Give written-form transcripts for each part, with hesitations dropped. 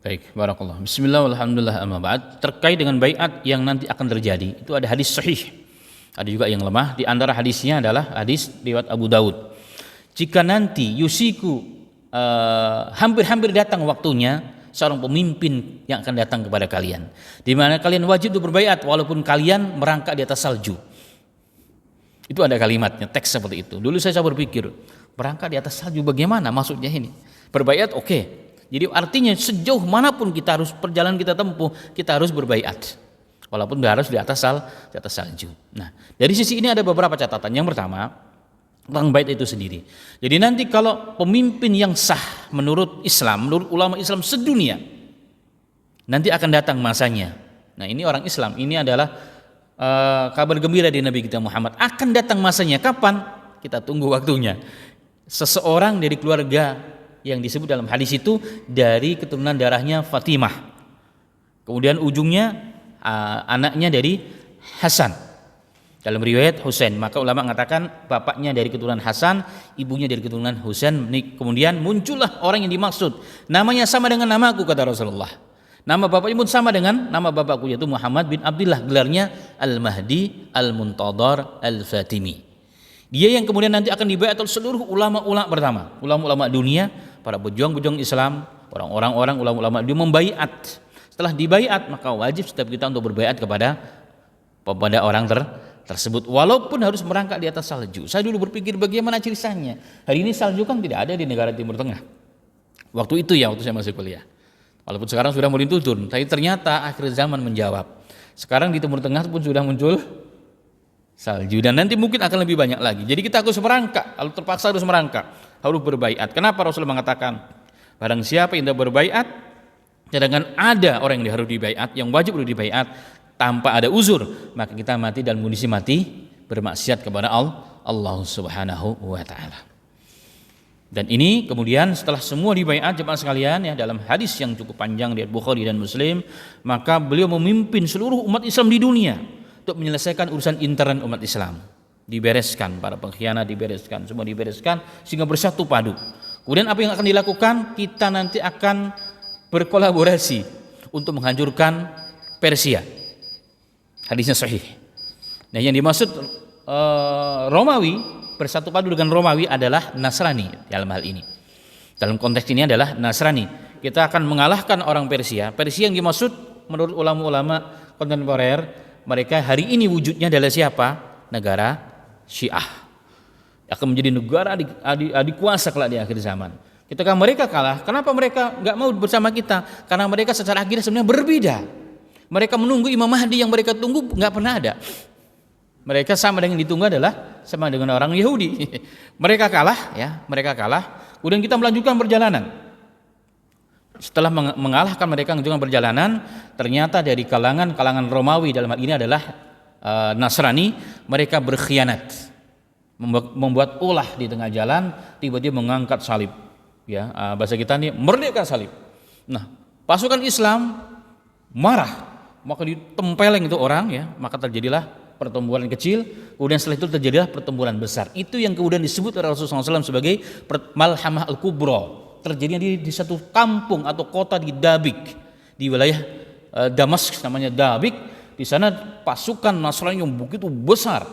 Baik, barakallah. Bismillah, alhamdulillah, amma ba'd. Terkait dengan baiat yang nanti akan terjadi, itu ada hadis sahih. Ada juga yang lemah. Di antara hadisnya adalah hadis riwayat Abu Daud. Jika nanti yusiku hampir-hampir datang waktunya seorang pemimpin yang akan datang kepada kalian, di mana kalian wajib untuk berbaiat walaupun kalian merangkak di atas salju. Itu ada kalimatnya, teks seperti itu. Dulu saya berpikir, merangkak di atas salju bagaimana maksudnya ini? Berbaiat oke. Jadi artinya sejauh manapun kita harus perjalanan kita tempuh, kita harus berbaiat. Walaupun harus di atas salju. Nah, dari sisi ini ada beberapa catatan. Yang pertama, tentang bait itu sendiri. Jadi nanti kalau pemimpin yang sah menurut Islam, menurut ulama Islam sedunia, nanti akan datang masanya. Nah, ini orang Islam, ini adalah kabar gembira di Nabi kita Muhammad. Akan datang masanya kapan? Kita tunggu waktunya. Seseorang dari keluarga yang disebut dalam hadis itu dari keturunan darahnya Fatimah, kemudian ujungnya anaknya dari Hasan, dalam riwayat Husain. Maka ulama mengatakan bapaknya dari keturunan Hasan, ibunya dari keturunan Husain. Kemudian muncullah orang yang dimaksud, namanya sama dengan namaku, kata Rasulullah. Nama bapaknya pun sama dengan nama bapakku, yaitu Muhammad bin Abdullah, gelarnya Al-Mahdi Al-Muntadhar Al-Fatimi. Dia yang kemudian nanti akan dibaiat oleh seluruh ulama-ulama pertama, ulama-ulama dunia, para pejuang-pejuang Islam, orang-orang ulama-ulama dia membaiat. Setelah dibaiat, maka wajib setiap kita untuk berbaiat kepada orang tersebut, walaupun harus merangkak di atas salju. Saya dulu berpikir bagaimana ceritanya. Hari ini salju kan tidak ada di negara Timur Tengah. Waktu itu ya, waktu saya masih kuliah. Walaupun sekarang sudah mulai turun, tapi ternyata akhir zaman menjawab. Sekarang di Timur Tengah pun sudah muncul salju, dan nanti mungkin akan lebih banyak lagi. Jadi kita harus merangkak, kalau terpaksa harus merangkak, harus berbaiat. Kenapa Rasul mengatakan barang siapa yang tidak berbaiat, sedangkan ada orang yang harus dibaiat, yang wajib untuk dibaiat tanpa ada uzur, maka kita mati dalam kondisi mati bermaksiat kepada Allah Subhanahu wa taala. Dan ini kemudian setelah semua dibaiat jemaah sekalian ya, dalam hadis yang cukup panjang dari Bukhari dan Muslim, maka beliau memimpin seluruh umat Islam di dunia untuk menyelesaikan urusan intern umat Islam. Dibereskan, para pengkhianat dibereskan, semua dibereskan sehingga bersatu padu. Kemudian apa yang akan dilakukan? Kita nanti akan berkolaborasi untuk menghancurkan Persia. Hadisnya sahih. Nah, yang dimaksud Romawi, bersatu padu dengan Romawi adalah Nasrani dalam hal ini. Dalam konteks ini adalah Nasrani. Kita akan mengalahkan orang Persia. Persia yang dimaksud menurut ulama-ulama kontemporer, mereka hari ini wujudnya adalah siapa? Negara Syiah. Akan menjadi negara adik kuasa kelak di akhir zaman. Ketika mereka kalah, kenapa mereka nggak mau bersama kita? Karena mereka secara akidah sebenarnya berbeda. Mereka menunggu Imam Mahdi, yang mereka tunggu nggak pernah ada. Mereka sama dengan ditunggu adalah sama dengan orang Yahudi. Mereka kalah, ya, mereka kalah. Kemudian kita melanjutkan perjalanan. Setelah mengalahkan mereka melanjutkan perjalanan, ternyata dari kalangan Romawi dalam hal ini adalah Nasrani, mereka berkhianat, membuat ulah di tengah jalan, tiba-tiba mengangkat salib. Ya, bahasa kita ini merdeka salib. Nah, pasukan Islam marah, maka ditempeleng itu orang, ya, maka terjadilah pertempuran kecil, kemudian setelah itu terjadilah pertempuran besar. Itu yang kemudian disebut oleh Rasulullah SAW sebagai Malhamah Al-Kubra. Terjadinya di satu kampung atau kota di Dabik, di wilayah Damaskus, namanya Dabik. Di sana pasukan Nasrani yang begitu besar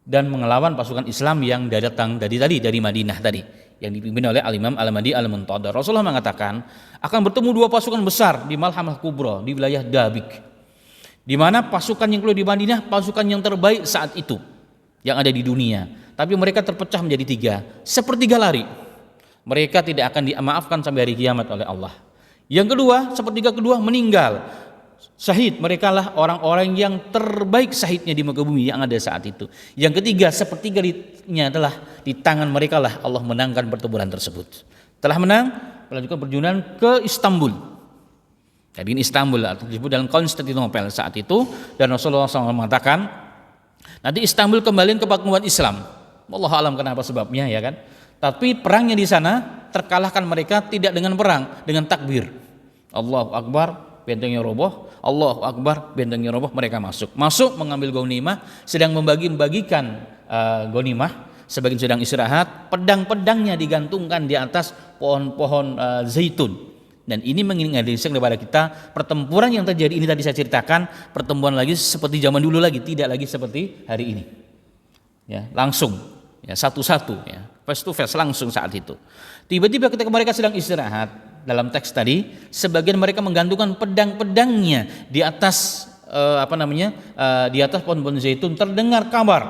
dan mengelawan pasukan Islam yang datang dari Madinah tadi, yang dipimpin oleh Al-Imam Al-Mahdi Al-Muntadhar. Rasulullah mengatakan akan bertemu dua pasukan besar di Malhamah Kubra di wilayah Dabik, di mana pasukan yang keluar di Madinah pasukan yang terbaik saat itu yang ada di dunia, tapi mereka terpecah menjadi tiga, sepertiga lari. Mereka tidak akan dimaafkan sampai hari kiamat oleh Allah. Yang kedua, sepertiga kedua meninggal syahid, mereka lah orang-orang yang terbaik syahidnya di muka bumi yang ada saat itu. Yang ketiga, sepertiganya adalah di tangan mereka lah Allah menangkan pertempuran tersebut. Telah menang, melanjutkan perjuangan ke Istanbul. Jadi ini Istanbul atau disebut dalam Konstantinopel saat itu, dan Rasulullah SAW mengatakan nanti Istanbul kembali ke umat Islam. Wallahu alam kenapa sebabnya, ya kan? Tapi perangnya di sana terkalahkan mereka tidak dengan perang, dengan takbir. Allahu Akbar, bentengnya roboh. Allahu Akbar, bentengnya roboh. Mereka masuk mengambil ghanimah, sedang membagikan ghanimah. Sebagian sedang istirahat, pedang-pedangnya digantungkan di atas pohon-pohon zaitun Dan ini mengingatkan kepada kita pertempuran yang terjadi ini tadi saya ceritakan, pertempuran lagi seperti zaman dulu lagi, tidak lagi seperti hari ini. Ya, langsung, ya satu-satu, ya face to face langsung saat itu. Tiba-tiba ketika mereka sedang istirahat, dalam teks tadi, sebagian mereka menggantungkan pedang-pedangnya di atas di atas pohon-pohon zaitun. Terdengar kabar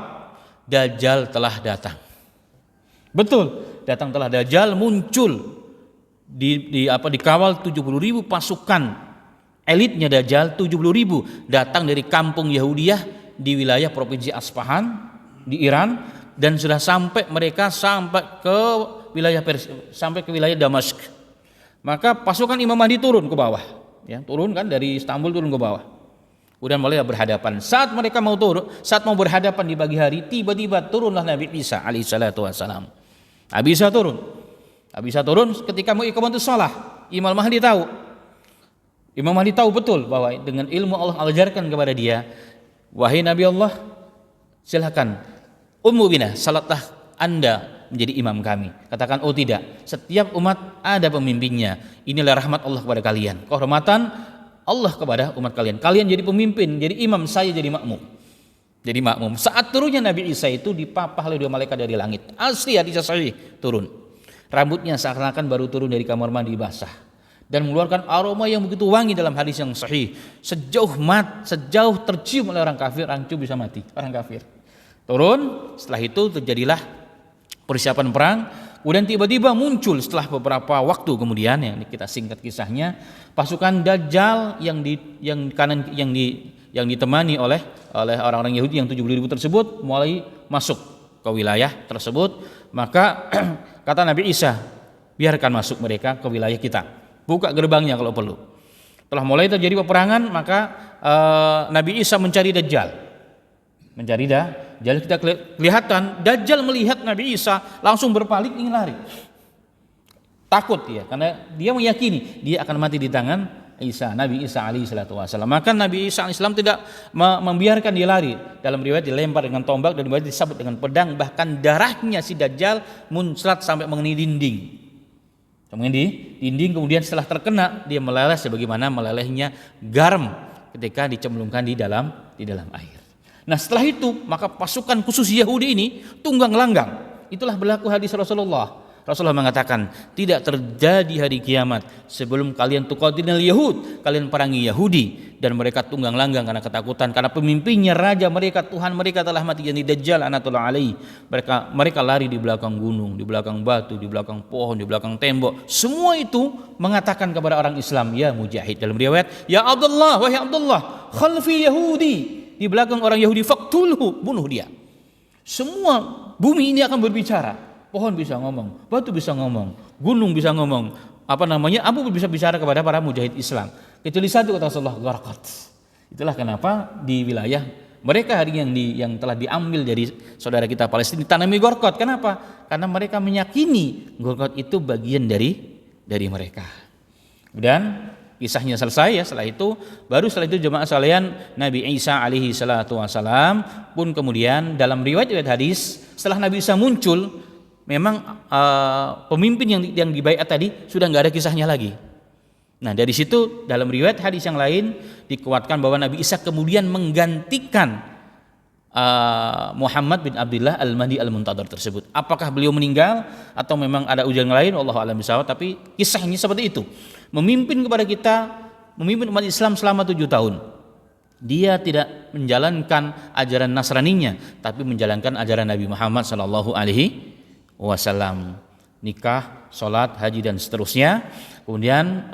Dajjal telah datang. Betul, datang telah Dajjal muncul. Dikawal 70.000 pasukan elitnya Dajjal, 70.000 datang dari kampung Yahudiyah di wilayah provinsi Asfahan di Iran, dan sudah mereka sampai ke wilayah Damask. Maka pasukan Imam Mahdi turun ke bawah, ya, turun kan dari Istanbul turun ke bawah. Kemudian mulai berhadapan. Saat mereka mau berhadapan di pagi hari, tiba-tiba turunlah Nabi Isa alaihissalatu wassalam. Nabi Isa turun ketika mau iqamatus shalah. Imam Mahdi tahu betul bahwa dengan ilmu Allah ajarkan kepada dia, wahai Nabi Allah, silakan ummu bina, salatlah Anda menjadi imam kami. Katakan, oh tidak, setiap umat ada pemimpinnya. Inilah rahmat Allah kepada kalian, kehormatan Allah kepada umat kalian. Kalian jadi pemimpin, jadi imam, saya jadi makmum. Saat turunnya Nabi Isa itu dipapah oleh 2 malaikat dari langit. Asli hadis sahih, turun. Rambutnya seakan-akan baru turun dari kamar mandi basah dan mengeluarkan aroma yang begitu wangi dalam hadis yang sahih. Sejauh tercium oleh orang kafir, orang itu bisa mati, orang kafir. Turun, setelah itu terjadilah persiapan perang. Kemudian tiba-tiba muncul setelah beberapa waktu kemudian, yang kita singkat kisahnya, pasukan Dajjal yang ditemani oleh orang-orang Yahudi yang 70.000 tersebut mulai masuk ke wilayah tersebut. Maka kata Nabi Isa, biarkan masuk mereka ke wilayah kita, buka gerbangnya kalau perlu. Setelah mulai terjadi peperangan, maka Nabi Isa mencari Dajjal. Jadi kita kelihatan Dajjal melihat Nabi Isa langsung berpaling ingin lari. Takut dia, karena dia meyakini dia akan mati di tangan Nabi Isa alaihi salatu wasallam. Maka Nabi Isa alaihi salam tidak membiarkan dia lari. Dalam riwayat dilempar dengan tombak dan riwayat disabet dengan pedang, bahkan darahnya si Dajjal muncrat sampai mengenai dinding. Kemudian setelah terkena dia meleleh sebagaimana melelehnya garam ketika dicemplungkan di dalam air. Nah, setelah itu maka pasukan khusus Yahudi ini tunggang langgang. Itulah berlaku hadis Rasulullah. Rasulullah mengatakan, tidak terjadi hari kiamat sebelum kalian tuqatilul Yahud, kalian perangi Yahudi, dan mereka tunggang langgang karena ketakutan, karena pemimpinnya, raja mereka, Tuhan mereka telah mati, yakni Dajjal anatullah alaihi. Mereka lari di belakang gunung, di belakang batu, di belakang pohon, di belakang tembok. Semua itu mengatakan kepada orang Islam, ya mujahid. Dalam riwayat, ya Abdullah, wahai Abdullah, khalfi Yahudi, di belakang orang Yahudi, faqtulhu, bunuh dia. Semua bumi ini akan berbicara. Pohon bisa ngomong, batu bisa ngomong, gunung bisa ngomong, abu bisa bicara kepada para mujahid Islam. Kecuali satu, kata Rasulullah, gharqat. Itulah kenapa di wilayah mereka hari yang telah diambil dari saudara kita Palestina ditanami gharqat. Kenapa? Karena mereka meyakini gharqat itu bagian dari mereka. Kemudian kisahnya selesai ya. Setelah itu jemaah sekalian, Nabi Isa alaihi salatu wasalam pun kemudian dalam riwayat hadis, setelah Nabi Isa muncul, memang pemimpin yang dibaiat tadi sudah nggak ada kisahnya lagi. Nah, dari situ dalam riwayat hadis yang lain dikuatkan bahwa Nabi Isa kemudian menggantikan Muhammad bin Abdullah al-Mahdi al-Muntadhar tersebut. Apakah beliau meninggal atau memang ada ujian lain, wallahu a'lam bishawab, tapi kisahnya seperti itu. Memimpin umat Islam selama 7 tahun. Dia tidak menjalankan ajaran Nasraninya, tapi menjalankan ajaran Nabi Muhammad sallallahu alaihi wasallam, nikah, sholat, haji dan seterusnya. Kemudian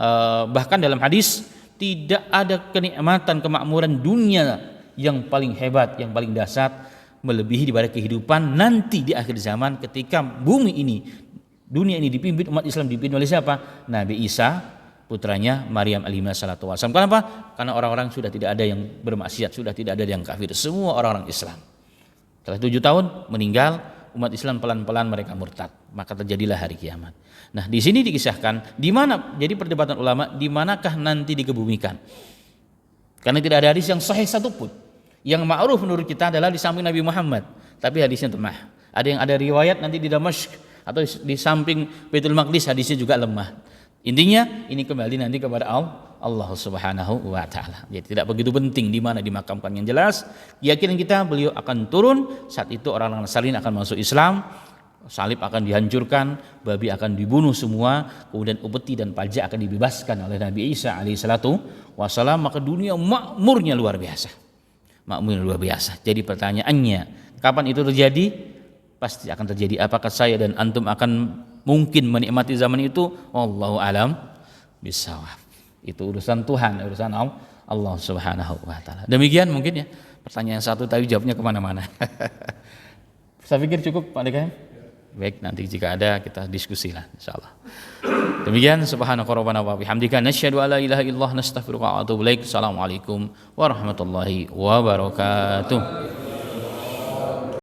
bahkan dalam hadis tidak ada kenikmatan kemakmuran dunia yang paling hebat, yang paling dahsyat melebihi daripada kehidupan nanti di akhir zaman ketika dunia ini dipimpin, umat Islam dipimpin oleh siapa? Nabi Isa, putranya Maryam alaihi salatu wasallam. Kenapa? Karena orang-orang sudah tidak ada yang bermaksiat, sudah tidak ada yang kafir, semua orang-orang Islam. Setelah 7 tahun meninggal, umat Islam pelan-pelan mereka murtad, maka terjadilah hari kiamat. Nah, di sini dikisahkan di mana jadi perdebatan ulama, di manakah nanti dikebumikan. Karena tidak ada hadis yang sahih satupun. Yang ma'ruf menurut kita adalah di samping Nabi Muhammad, tapi hadisnya lemah. Ada riwayat nanti di Damasq atau di samping Baitul Maqdis, hadisnya juga lemah. Intinya ini kembali nanti kepada Allah Subhanahu wa taala. Jadi tidak begitu penting di mana dimakamkan, yang jelas keyakinan kita beliau akan turun, saat itu orang-orang Nasrani akan masuk Islam, salib akan dihancurkan, babi akan dibunuh semua, kemudian upeti dan pajak akan dibebaskan oleh Nabi Isa alaihissalatu wassalam, maka dunia makmurnya luar biasa. Makmurnya luar biasa. Jadi pertanyaannya, kapan itu terjadi? Pasti akan terjadi. Apakah saya dan antum akan mungkin menikmati zaman itu? Wallahu alam bisawab. Itu urusan Tuhan, urusan Allah Subhanahu wa taala. Demikian mungkin ya. Pertanyaan satu tapi jawabnya kemana-mana. Saya pikir cukup Pak DKM. Baik, nanti jika ada kita diskusi lah insyaallah. Demikian, subhanaka rabbana wa bihamdika nasyhadu an la ilaha illallah nastaghfiruka wa atubu ilaik. Assalamualaikum warahmatullahi wabarakatuh.